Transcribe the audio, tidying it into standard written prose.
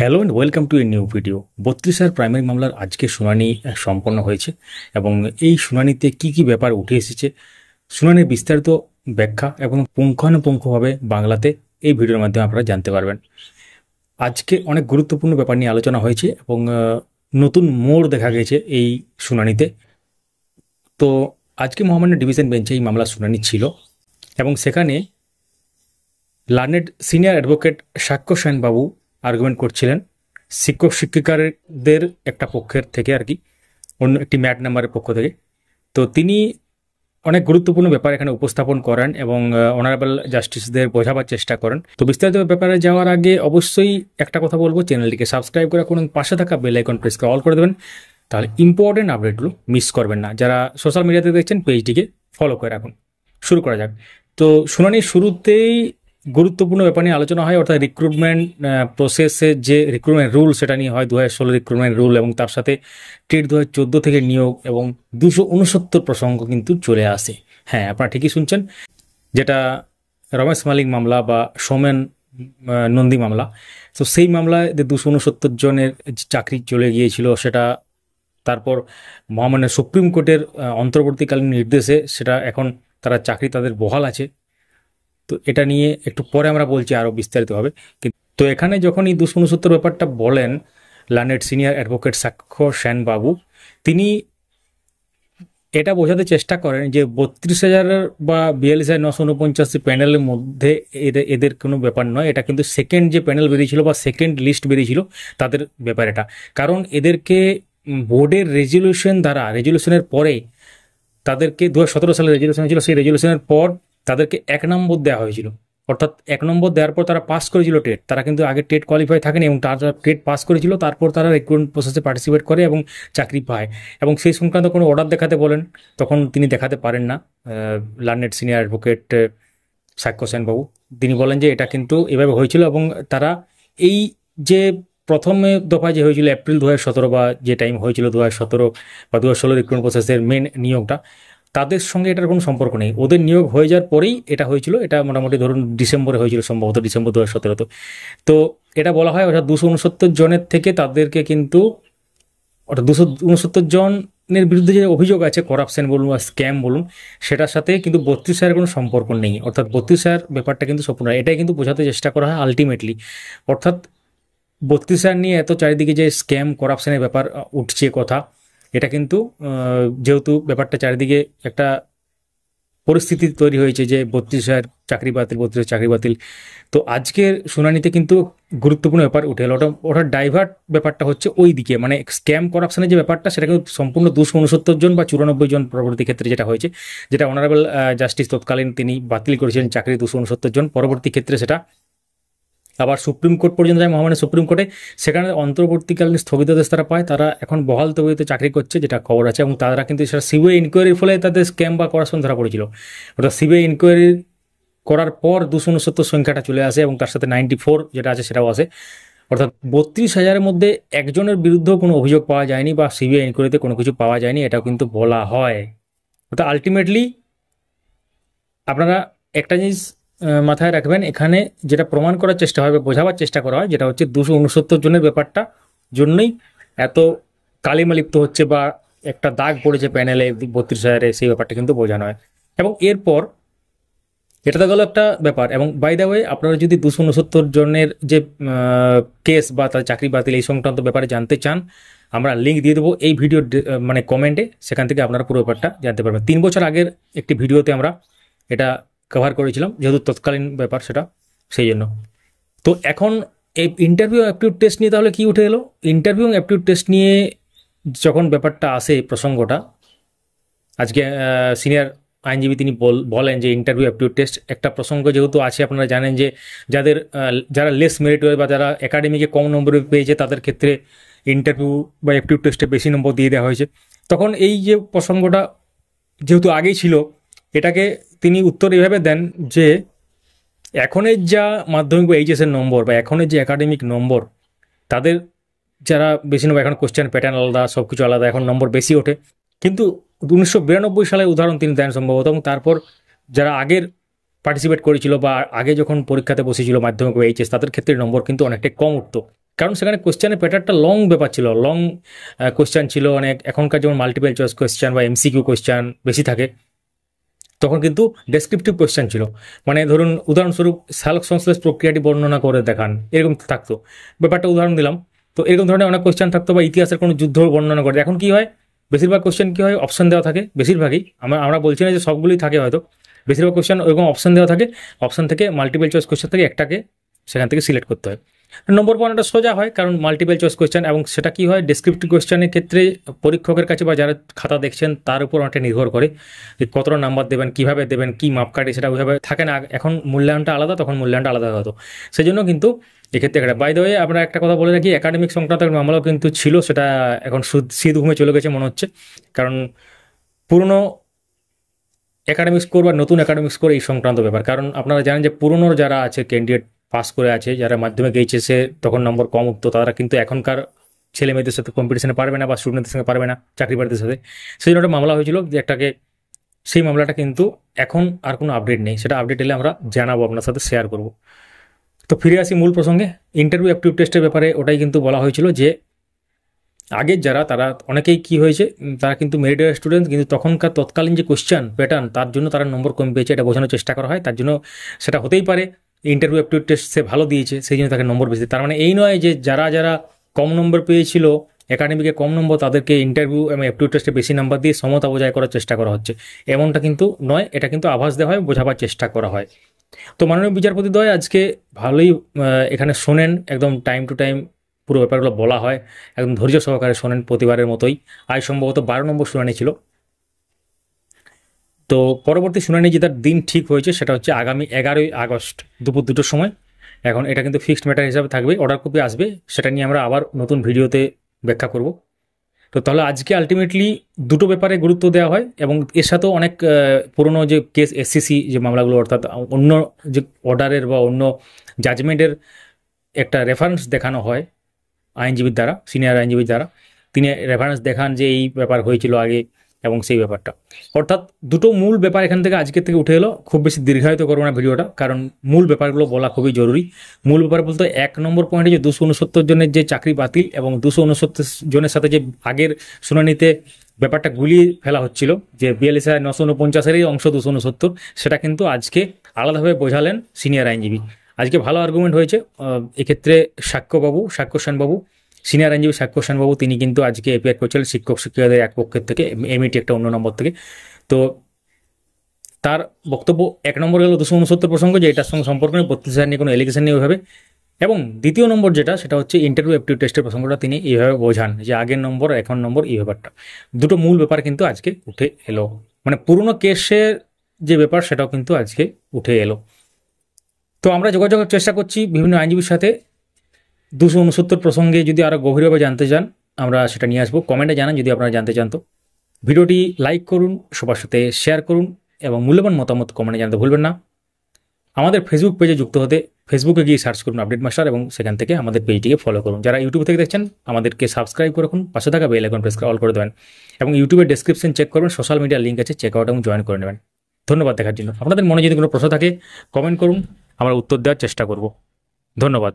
Hello and welcome to a new video. 32 primary মামলার আজকে শুনানি সম্পন্ন হয়েছে এবং এই শুনানিতে কি কি ব্যাপার উঠে এসেছে, শুনানির বিস্তারিত ব্যাখ্যা এবং পুঙ্খানুপুঙ্খভাবে বাংলাতে এই ভিডিওর মাধ্যমে আপনারা জানতে পারবেন। আজকে অনেক গুরুত্বপূর্ণ ব্যাপার নিয়ে আলোচনা হয়েছে এবং নতুন মোড় দেখা গেছে এই শুনানিতে। তো আজকে মহামান্য ডিভিশন বেঞ্চে এই মামলার শুনানি ছিল এবং সেখানে লার্নেড সিনিয়র অ্যাডভোকেট সাক্ষ্য সেনবাবু আর্গুমেন্ট করছিলেন শিক্ষক শিক্ষিকাদের একটা পক্ষের থেকে আর কি, অন্য একটি ম্যাট নাম্বারের পক্ষ থেকে। তো তিনি অনেক গুরুত্বপূর্ণ ব্যাপার এখানে উপস্থাপন করেন এবং অনারেবল জাস্টিসদের বোঝাবার চেষ্টা করেন। তো বিস্তারিত ব্যাপারে যাওয়ার আগে অবশ্যই একটা কথা বলবো, চ্যানেলটিকে সাবস্ক্রাইব করে রাখুন, পাশে থাকা বেল আইকন প্রেস করে অল করে দেবেন, তাহলে ইম্পর্টেন্ট আপডেটগুলো মিস করবেন না। যারা সোশ্যাল মিডিয়াতে দেখছেন পেজটিকে ফলো করে রাখুন। শুরু করা যাক। তো শুনানির শুরুতেই গুরুত্বপূর্ণ ব্যাপার নিয়ে আলোচনা হয়, অর্থাৎ রিক্রুটমেন্ট প্রসেসের যে রিক্রুটমেন্ট রুল সেটা নিয়ে হয়, 2016 রিক্রুটমেন্ট রুল এবং তার সাথে টেট 2014 থেকে নিয়োগ এবং 269 প্রসঙ্গ কিন্তু চলে আসে। হ্যাঁ, আপনারা ঠিকই শুনছেন, যেটা রমেশ মালিক মামলা বা সোমেন নন্দী মামলা। তো সেই মামলায় 269 জনের চাকরি চলে গিয়েছিল, সেটা তারপর মহামান্য সুপ্রিম কোর্টের অন্তর্বর্তীকালীন নির্দেশে সেটা এখন তারা চাকরি তাদের বহাল আছে। তো এটা নিয়ে একটু পরে আমরা বলছি আরও বিস্তারিতভাবে। তো এখানে যখন এই 269 ব্যাপারটা বলেন লার্নেড সিনিয়র অ্যাডভোকেট সাক্ষ্য সেনবাবু, তিনি এটা বোঝাতে চেষ্টা করেন যে 32,000 বা 42,949 প্যানেলের মধ্যে এদের কোনো ব্যাপার নয়। এটা কিন্তু সেকেন্ড যে প্যানেল বেরিয়েছিল বা সেকেন্ড লিস্ট বেরিয়েছিল তাদের ব্যাপার এটা। কারণ এদেরকে বোর্ডের রেজলিউশনের পরে তাদেরকে 2017 সালে রেজলিউশন ছিল, সেই রেজলিউশনের পর তাদেরকে 1 নম্বর দেওয়া হয়েছিল। অর্থাৎ 1 নম্বর দেওয়ার পর তারা পাস করেছিল টেট। তারা কিন্তু আগে টেট কোয়ালিফাই থাকেনি এবং তারা টেট পাস করেছিল, তারপর তারা রিক্রুটমেন্ট প্রসেসে পার্টিসিপেট করে এবং চাকরি পায়। এবং সেই সংক্রান্ত কোনো অর্ডার দেখাতে বলেন, তখন তিনি দেখাতে পারেন না লার্নেড সিনিয়র অ্যাডভোকেট সাক্ষ্য সেনবাবু। তিনি বলেন যে এটা কিন্তু এভাবে হয়েছিল এবং তারা এই যে প্রথমে দফায় যে হয়েছিল এপ্রিল 2017 বা যে টাইম হয়েছিল 2017 বা 2016 রিক্রুটমেন্ট প্রসেসের মেন নিয়োগটা, তাদের সঙ্গে এটার কোনো সম্পর্ক নেই। ওদের নিয়োগ হয়ে যাওয়ার পরেই এটা হয়েছিল। এটা মোটামুটি ধরুন ডিসেম্বরে হয়েছিল, সম্ভবত ডিসেম্বর 2017। তো এটা বলা হয় অর্থাৎ 269 জনের থেকে তাদেরকে কিন্তু অর্থাৎ 269 জনের বিরুদ্ধে যে অভিযোগ আছে, করাপশন বলুন বা স্ক্যাম বলুন, সেটার সাথে কিন্তু 32,000 কোনো সম্পর্ক নেই। অর্থাৎ 32,000 ব্যাপারটা কিন্তু সম্পূর্ণ, এটাই কিন্তু বোঝাতে চেষ্টা করা হয় আলটিমেটলি। অর্থাৎ 32,000 নিয়ে এত চারিদিকে যে স্ক্যাম করাপশনের ব্যাপার উঠছে কথা, এটা কিন্তু যেহেতু ব্যাপারটা চারিদিকে একটা পরিস্থিতি তৈরি হয়েছে যে 32,000 চাকরি বাতিল, 32,000 চাকরি বাতিল। তো আজকের শুনানিতে কিন্তু গুরুত্বপূর্ণ ব্যাপার উঠে এলো। ওটা ডাইভার্ট ব্যাপারটা হচ্ছে ওই দিকে, মানে স্ক্যাম করাপশনের যে ব্যাপারটা সেটা কিন্তু সম্পূর্ণ 269 জন বা 94 জন পরবর্তী ক্ষেত্রে যেটা হয়েছে, যেটা অনারেবল জাস্টিস তৎকালীন তিনি বাতিল করেছিলেন চাকরি 269 জন, পরবর্তী ক্ষেত্রে সেটা আবার সুপ্রিম কোর্ট পর্যন্ত যায়, মহামান্য সুপ্রিম কোর্টে। সেখানে অন্তর্বর্তীকালীন স্থগিতাদেশ তারা পায়, তারা এখন বহাল তবিয়তে চাকরি করছে, যেটা খবর আছে। এবং তারা কিন্তু সেটা সিবিআই ইনকোয়ারির ফলে তাদের স্ক্যাম বা করাপশন ধরা পড়েছিল। অর্থাৎ সিবিআই ইনকোয়ারি করার পর 269 সংখ্যাটা চলে আসে এবং তার সাথে 94 যেটা আছে সেটাও আসে। অর্থাৎ 32,000-এর মধ্যে একজনের বিরুদ্ধেও কোনো অভিযোগ পাওয়া যায়নি বা সিবিআই ইনকোয়ারিতে কোনো কিছু পাওয়া যায়নি, এটাও কিন্তু বলা হয়। অর্থাৎ আলটিমেটলি আপনারা একটা জিনিস মাথায় রাখবেন, এখানে যেটা প্রমাণ করার চেষ্টা হয় বা বোঝাবার চেষ্টা করা হয়, যেটা হচ্ছে 269 জনের ব্যাপারটা জন্যই এত কালিমালিপ্ত হচ্ছে বা একটা দাগ পড়েছে প্যানেলে 32,000-এ, সেই ব্যাপারটা কিন্তু বোঝানো হয়। এবং এরপর এটা তো গেল একটা ব্যাপার। এবং বাই দ্য ওয়ে, আপনারা যদি 269 জনের যে কেস বা তার চাকরি বাতিল এই সংক্রান্ত ব্যাপারে জানতে চান, আমরা লিঙ্ক দিয়ে দেবো এই ভিডিওর মানে কমেন্টে, সেখান থেকে আপনারা পুরো ব্যাপারটা জানতে পারবেন। 3 বছর আগের একটি ভিডিওতে আমরা এটা কভার করেছিলাম, যেহেতু তৎকালীন ব্যাপার সেটা, সেই জন্য। তো এখন এই ইন্টারভিউ অ্যাপটিউড টেস্ট নিয়ে তাহলে কি উঠে এলো? ইন্টারভিউ অ্যাপটিউড টেস্ট নিয়ে যখন ব্যাপারটা আসে, প্রসঙ্গটা আজকে সিনিয়র আইনজীবী তিনি বলেন যে ইন্টারভিউ অ্যাপটিউড টেস্ট একটা প্রসঙ্গ যেহেতু আছে, আপনারা জানেন যে যারা লেস মেরিটোরিয়াস বা যারা একাডেমিকে কম নম্বর পেয়েছে তাদের ক্ষেত্রে ইন্টারভিউ বা অ্যাপটিউড টেস্টে বেশি নম্বর দিয়ে দেওয়া হয়েছে। তখন এই যে প্রসঙ্গটা যেহেতু আগেই ছিল, এটাকে তিনি উত্তর এভাবে দেন যে এখনের যা মাধ্যমিক বা এইচএসের নম্বর বা এখনের যে একাডেমিক নম্বর, তাদের যারা বেশি নম্বর, এখন কোশ্চেন প্যাটার্ন আলাদা, সব কিছু আলাদা, এখন নম্বর বেশি ওঠে। কিন্তু 1992 সালের উদাহরণ তিনি দেন সম্ভবত, এবং তারপর যারা আগের পার্টিসিপেট করেছিল বা আগে যখন পরীক্ষাতে বসেছিল মাধ্যমিক বা এইচএস, তাদের ক্ষেত্রে নম্বর কিন্তু অনেকটাই কম উঠতো। কারণ সেখানে কোশ্চেনের প্যাটার্নটা লং ব্যাপার ছিল, লং কোশ্চেন ছিল অনেক। এখনকার যেমন মাল্টিপল চয়েস কোশ্চেন বা এমসিকিউ কোশ্চেন বেশি থাকে, তখন কিন্তু ডেসক্রিপটিভ কোশ্চেন ছিল। মানে ধরুন উদাহরণস্বরূপ সালোক সংশ্লেষ প্রক্রিয়াটি বর্ণনা করে দেখান, এরকম থাকতো। ব্যাপারটা উদাহরণ দিলাম। তো এরকম ধরনের অনেক কোশ্চেন থাকতো, বা ইতিহাসের কোনো যুদ্ধ বর্ণনা করে। এখন কি হয়, বেশিরভাগ কোশ্চেন কি হয়, অপশন দেওয়া থাকে বেশিরভাগই। আমরা বলছি না যে সবগুলোই থাকে, হয়তো বেশিরভাগ কোশ্চেন ওইরকম অপশন দেওয়া থাকে। অপশন থেকে মাল্টিপল চয়েস কোশ্চেন থেকে একটাকে সেখান থেকে সিলেক্ট করতে হয়। নম্বর পাওয়াটা সোজা হয়, কারণ মাল্টিপল চয়েস কোশ্চেন, এবং সেটা কি হয় ডেসক্রিপটিভ কোশ্চেনের ক্ষেত্রে পরীক্ষকের কাছে বা যারা খাতা দেখছেন তার উপর অনেকটা নির্ভর করে যে কতটা নাম্বার দেবেন, কিভাবে দেবেন, কি মাপকাঠি, সেটা ওইভাবে থাকে না। এখন মূল্যায়নটা আলাদা, তখন মূল্যায়নটা আলাদা হতো। সেই জন্য কিন্তু এক্ষেত্রে একটা বাই দ্য ওয়ে আমরা একটা কথা বলে রাখি, একাডেমিক সংক্রান্ত মামলাও কিন্তু ছিল, সেটা এখন শীত ঘুমে চলে গেছে মনে হচ্ছে। কারণ পুরনো একাডেমিক স্কোর বা নতুন একাডেমিক স্কোর এই সংক্রান্ত ব্যাপার। কারণ আপনারা জানেন যে পুরনো যারা আছে ক্যান্ডিডেট পাস করে আছে, যারা মাধ্যমিক এইচএসে তখন নম্বর কম উঠতো, তারা কিন্তু এখনকার ছেলে মেয়েদের সাথে কম্পিটিশনে পারবে না, বা স্টুডেন্টদের সঙ্গে পারবে না, চাকরি বাকরিদের সাথে। সেই জন্য একটা মামলা হয়েছিল যে একটাকে, সেই মামলাটা কিন্তু এখন আর কোনো আপডেট নেই। সেটা আপডেট এলে আমরা জানাবো, আপনার সাথে শেয়ার করব। তো ফিরে আসি মূল প্রসঙ্গে, ইন্টারভিউ অ্যাপটিভ টেস্টের ব্যাপারে। ওটাই কিন্তু বলা হয়েছিল যে আগের যারা, তারা অনেকেই কি হয়েছে, তারা কিন্তু মেরিটেড স্টুডেন্ট, কিন্তু তখনকার তৎকালীন যে কোশ্চেন প্যাটার্ন, তার জন্য তারা নম্বর কম পেয়েছে, এটা বোঝানোর চেষ্টা করা হয়। তার জন্য সেটা হতেই পারে ইন্টারভিউ অ্যাপটিভ টেস্ট সে ভালো দিয়েছে, সেই জন্য তাকে নম্বর বেশি। তার মানে এই নয় যে যারা যারা কম নম্বর পেয়েছিল, একাডেমিকে কম নম্বর, তাদেরকে ইন্টারভিউ এবং অ্যাপটিভ টেস্টে বেশি নাম্বার দিয়ে সমতা বজায় করার চেষ্টা করা হচ্ছে, এমনটা কিন্তু নয়। এটা কিন্তু আভাস দেওয়া হয়, বোঝাবার চেষ্টা করা হয়। তো মাননীয় বিচারপতিদ্বয় আজকে ভালোই এখানে শোনেন, একদম টাইম টু টাইম পুরো ব্যাপারগুলো বলা হয়, একদম ধৈর্য সহকারে শোনেন প্রতিবারের মতোই। আজ সম্ভবত 12 নম্বর শুনানি ছিল। তো পরবর্তী শুনানি যেটার দিন ঠিক হয়েছে সেটা হচ্ছে আগামী 11ই আগস্ট দুপুর 2টোর সময়। এখন এটা কিন্তু ফিক্সড ম্যাটার হিসাবে থাকবে, অর্ডার কপি আসবে, সেটা নিয়ে আমরা আবার নতুন ভিডিওতে ব্যাখ্যা করব। তো তাহলে আজকে আলটিমেটলি দুটো ব্যাপারে গুরুত্ব দেওয়া হয়, এবং এর সাথেও অনেক পুরনো যে কেস এসসিসি যে মামলাগুলো, অর্থাৎ অন্য যে অর্ডারের বা অন্য জাজমেন্টের একটা রেফারেন্স দেখানো হয় আইনজীবীর দ্বারা, সিনিয়র আইনজীবীর দ্বারা। তিনি রেফারেন্স দেখান যে এই ব্যাপার হয়েছিল আগে, এবং সেই ব্যাপারটা, অর্থাৎ দুটো মূল ব্যাপার এখান থেকে আজকের থেকে উঠে এলো। খুব বেশি দীর্ঘায়িত করবো না ভিডিওটা, কারণ মূল ব্যাপারগুলো বলা খুবই জরুরি। মূল ব্যাপার বলতে 1 নম্বর পয়েন্টে যে 269 জনের যে চাকরি বাতিল, এবং 269 জনের সাথে যে আগের শুনানিতে ব্যাপারটা গুলিয়ে ফেলা হচ্ছিল, যে 42,949-এরই অংশ 269, সেটা কিন্তু আজকে আলাদাভাবে বোঝালেন সিনিয়র আইনজীবী। আজকে ভালো আর্গুমেন্ট হয়েছে। এক্ষেত্রে সাক্ষ্য সেনবাবু, সিনিয়র আইনজীবী সাক্ষ্য সেনবাবু, তিনি কিন্তু আজকে এপিআর করছিলেন শিক্ষক শিক্ষিকাদের এক পক্ষের থেকে, এমইটি একটা অন্য নম্বর থেকে। তো তার বক্তব্য 1 নম্বর গেল 269 প্রসঙ্গ, যে এটার সঙ্গে সম্পর্ক নেই, 32,000 নিয়ে কোনো এলিগেশন নেই ওইভাবে। এবং দ্বিতীয় নম্বর যেটা, সেটা হচ্ছে ইন্টারভিউ অ্যাপটিভ টেস্টের প্রসঙ্গটা তিনি এইভাবে বোঝান, যে আগের নম্বর এখন নম্বর, এই ব্যাপারটা। দুটো মূল ব্যাপার কিন্তু আজকে উঠে এলো, মানে পুরনো কেসের যে ব্যাপার সেটাও কিন্তু আজকে উঠে এলো। তো আমরা যোগাযোগের চেষ্টা করছি বিভিন্ন আইনজীবীর সাথে। 269 প্রসঙ্গে যদি আরও গভীরভাবে জানতে চান, আমরা সেটা নিয়ে আসবো। কমেন্টে জানান যদি আপনারা জানতে চান। তো ভিডিওটি লাইক করুন, সবার সাথে শেয়ার করুন, এবং মূল্যবান মতামত কমেন্টে জানাতে ভুলবেন না। আমাদের ফেসবুক পেজে যুক্ত হতে ফেসবুকে গিয়ে সার্চ করুন আপডেট মাস্টার, এবং সেখান থেকে আমাদের পেজটিকে ফলো করুন। যারা ইউটিউব থেকে দেখছেন, আমাদেরকে সাবস্ক্রাইব করে রাখুন, পাশে থাকা বেল আইকন প্রেস করে অল করে দেবেন, এবং ইউটিউবের ডেসক্রিপশন চেক করবেন, সোশ্যাল মিডিয়ার লিঙ্ক আছে, চেক আউট এবং জয়েন করে নেবেন। ধন্যবাদ দেখার জন্য। আপনাদের মনে যদি কোনো প্রশ্ন থাকে কমেন্ট করুন, আমরা উত্তর দেওয়ার চেষ্টা করব। ধন্যবাদ।